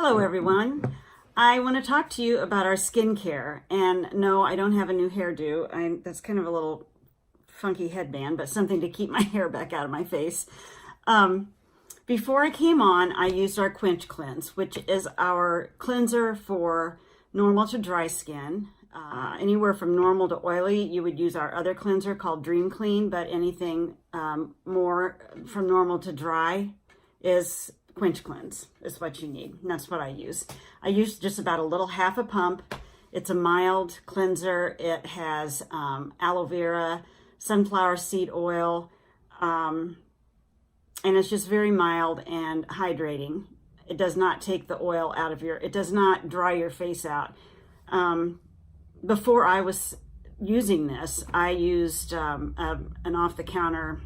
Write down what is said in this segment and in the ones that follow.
Hello everyone. I want to talk to you about our skincare. And no, I don't have a new hairdo. That's kind of a little funky headband, but something to keep my hair back out of my face. Before I came on, I used our Quench Cleanse, which is our cleanser for normal to dry skin. Anywhere from normal to oily, you would use our other cleanser called Dream Clean, but anything more from normal to dry is Quench Cleanse is what you need. And that's what I use. I use just about a little half a pump. It's a mild cleanser. It has aloe vera, sunflower seed oil, and it's just very mild and hydrating. It does not take the oil out of it does not dry your face out. Before I was using this, I used an off-the-counter,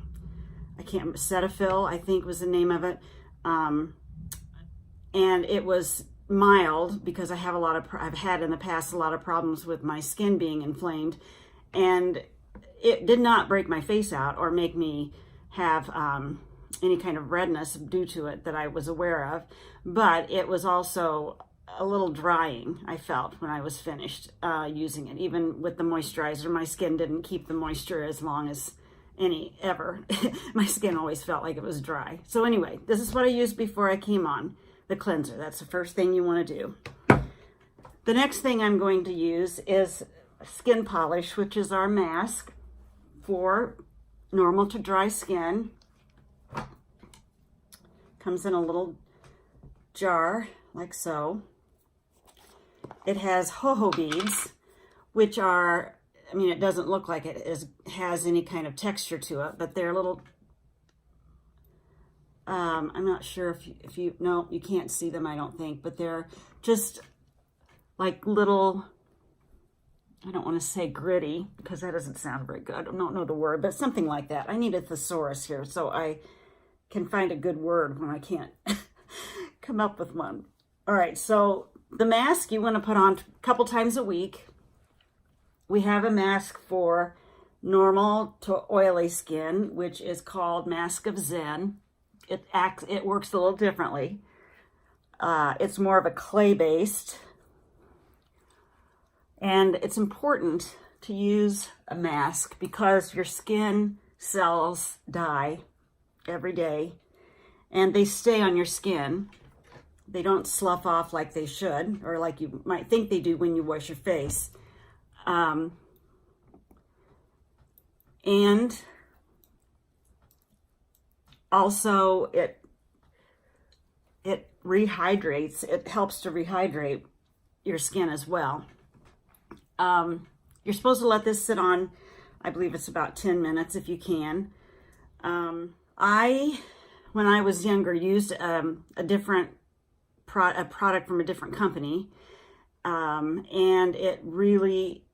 Cetaphil, I think was the name of it. And it was mild because I've had in the past a lot of problems with my skin being inflamed, and it did not break my face out or make me have any kind of redness due to it that I was aware of, but it was also a little drying, I felt, when I was finished using it. Even with the moisturizer, my skin didn't keep the moisture as long as ever. My skin always felt like it was dry. So anyway, this is what I used before I came on, the cleanser. That's the first thing you want to do. The next thing I'm going to use is skin polish, which is our mask for normal to dry skin. Comes in a little jar like so. It has jojoba beads, which are, it doesn't look like it has any kind of texture to it, but they're little, I'm not sure if you, no, you can't see them, I don't think, but they're just like little, I don't want to say gritty because that doesn't sound very good. I don't know the word, but something like that. I need a thesaurus here so I can find a good word when I can't come up with one. All right, so the mask you want to put on a couple times a week. We have a mask for normal to oily skin, which is called Mask of Zen. It works a little differently. It's more of a clay-based. And it's important to use a mask because your skin cells die every day and they stay on your skin. They don't slough off like they should, or like you might think they do when you wash your face. And also it rehydrates. It helps to rehydrate your skin as well. You're supposed to let this sit on, I believe it's about 10 minutes if you can. When I was younger, used a product from a different company, and it really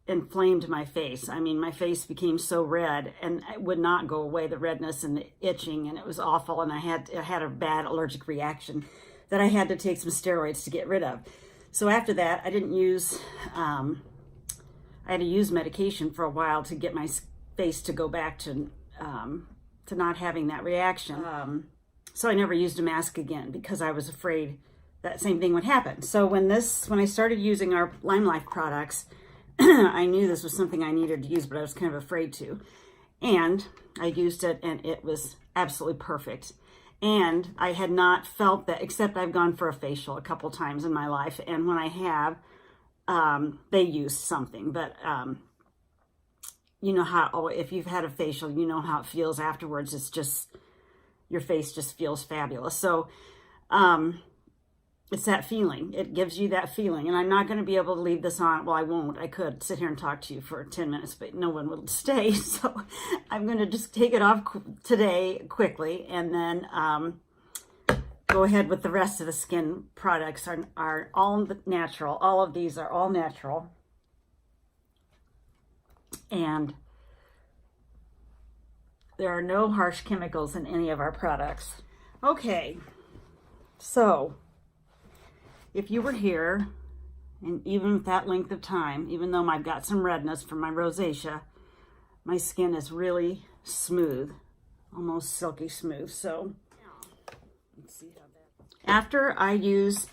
inflamed my face. My face became so red and it would not go away, the redness and the itching, and it was awful, and I had a bad allergic reaction that I had to take some steroids to get rid of. So after that, I didn't use, I had to use medication for a while to get my face to go back to not having that reaction. So I never used a mask again because I was afraid that same thing would happen. So when I started using our LimeLife products, I knew this was something I needed to use, but I was kind of afraid to. And I used it and it was absolutely perfect. And I had not felt that, except I've gone for a facial a couple times in my life. And when I have, they use something, but you know how, if you've had a facial, you know how it feels afterwards. It's just, your face just feels fabulous. So it's that feeling. It gives you that feeling. And I'm not going to be able to leave this on. Well, I won't. I could sit here and talk to you for 10 minutes, but no one will stay. So I'm going to just take it off today quickly, and then go ahead with the rest of the skin products. Are all natural. All of these are all natural. And there are no harsh chemicals in any of our products. Okay, so if you were here, and even with that length of time, even though I've got some redness from my rosacea, my skin is really smooth, almost silky smooth. So see how that. After I use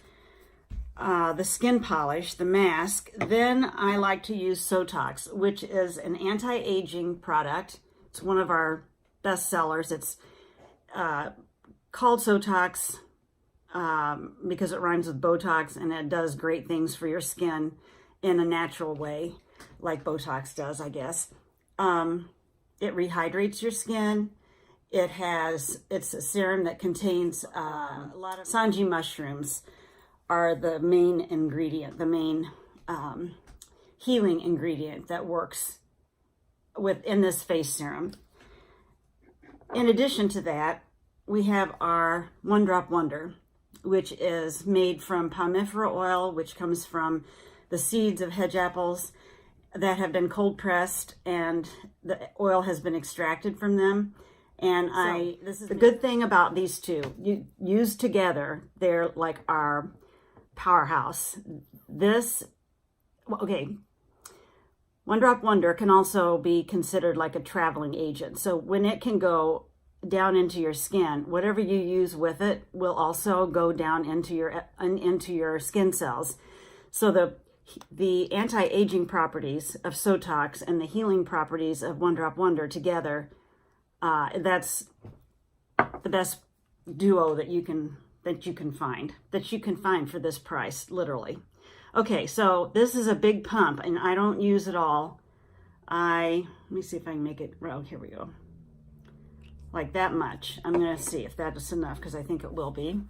the skin polish, the mask, then I like to use Sotox, which is an anti-aging product. It's one of our best sellers. It's called Sotox because it rhymes with Botox, and it does great things for your skin in a natural way, like Botox does, I guess. It rehydrates your skin. It's a serum that contains a lot of Sanji mushrooms are the main ingredient, the main healing ingredient that works within this face serum. In addition to that, we have our One Drop Wonder, which is made from palmifera oil, which comes from the seeds of hedge apples that have been cold pressed, and the oil has been extracted from them. And this is the good thing about these two. You used together, they're like our powerhouse. One Drop Wonder can also be considered like a traveling agent. So when it can go down into your skin, whatever you use with it will also go down into your skin cells. So the anti-aging properties of Sotox and the healing properties of One Drop Wonder together, that's the best duo that you can find for this price, literally. Okay, so this is a big pump, and I don't use it all. Let me see if I can make it, well, here we go. Like that much. I'm gonna see if that's enough, because I think it will be.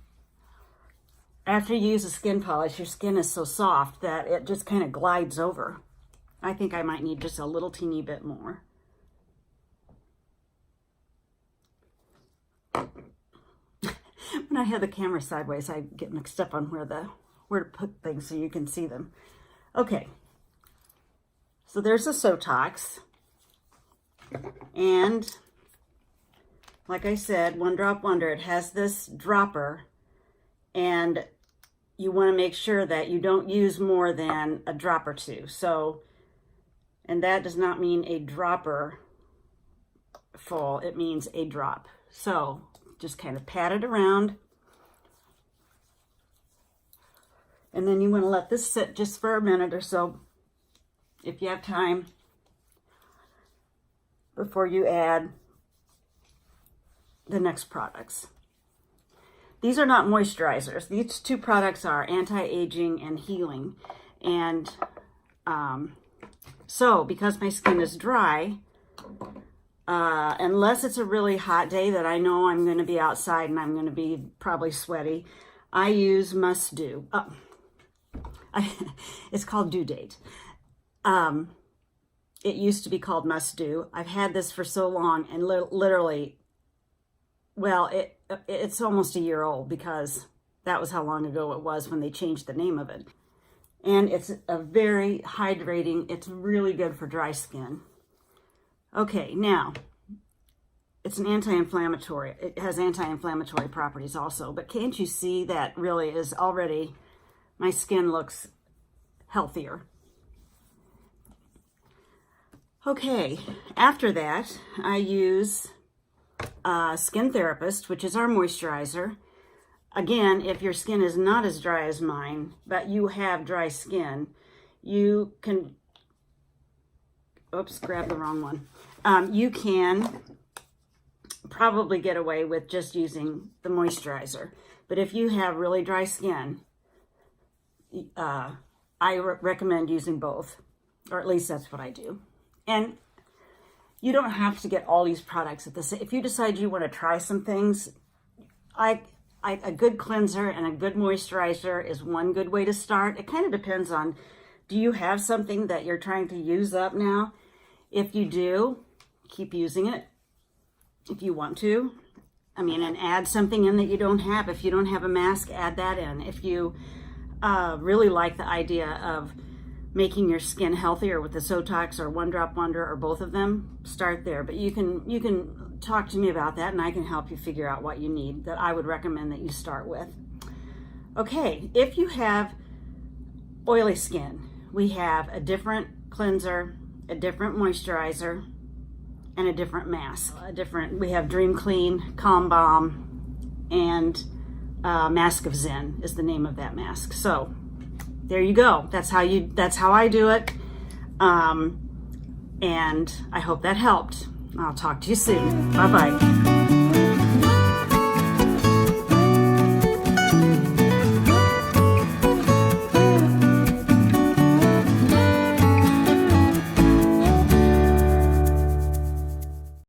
After you use a skin polish, your skin is so soft that it just kind of glides over. I think I might need just a little teeny bit more. When I have the camera sideways, I get mixed up on where to put things so you can see them. Okay, so there's a Sotox, and like I said, One Drop Wonder, it has this dropper, and you want to make sure that you don't use more than a drop or two. So, and that does not mean a dropper full, it means a drop. So just kind of pat it around. And then you want to let this sit just for a minute or so, if you have time, before you add the next products. These are not moisturizers. These two products are anti-aging and healing. And so because my skin is dry, unless it's a really hot day that I know I'm going to be outside and I'm going to be probably sweaty, I use Must Do. It's called Due Date. It used to be called Must Do. I've had this for so long, and literally, well, it's almost a year old, because that was how long ago it was when they changed the name of it. And it's a very hydrating, it's really good for dry skin. Okay, now, it's an anti-inflammatory. It has anti-inflammatory properties also, but can't you see that really is already, my skin looks healthier. Okay, after that, I use Skin Therapist, which is our moisturizer. Again, if your skin is not as dry as mine, but you have dry skin, you can, oops, grab the wrong one. You can probably get away with just using the moisturizer. But if you have really dry skin, I recommend using both, or at least that's what I do. And you don't have to get all these products at the same. If you decide you want to try some things, a good cleanser and a good moisturizer is one good way to start. It kind of depends on, do you have something that you're trying to use up now? If you do, keep using it if you want to. I mean, and add something in that you don't have. If you don't have a mask, add that in. If you really like the idea of making your skin healthier with the Sotox or One Drop Wonder or both of them, start there. But you can talk to me about that, and I can help you figure out what you need that I would recommend that you start with. Okay, if you have oily skin, we have a different cleanser, a different moisturizer, and a different mask. We have Dream Clean, Calm Balm, and Mask of Zen is the name of that mask. So there you go. That's how I do it. And I hope that helped. I'll talk to you soon. Bye-bye.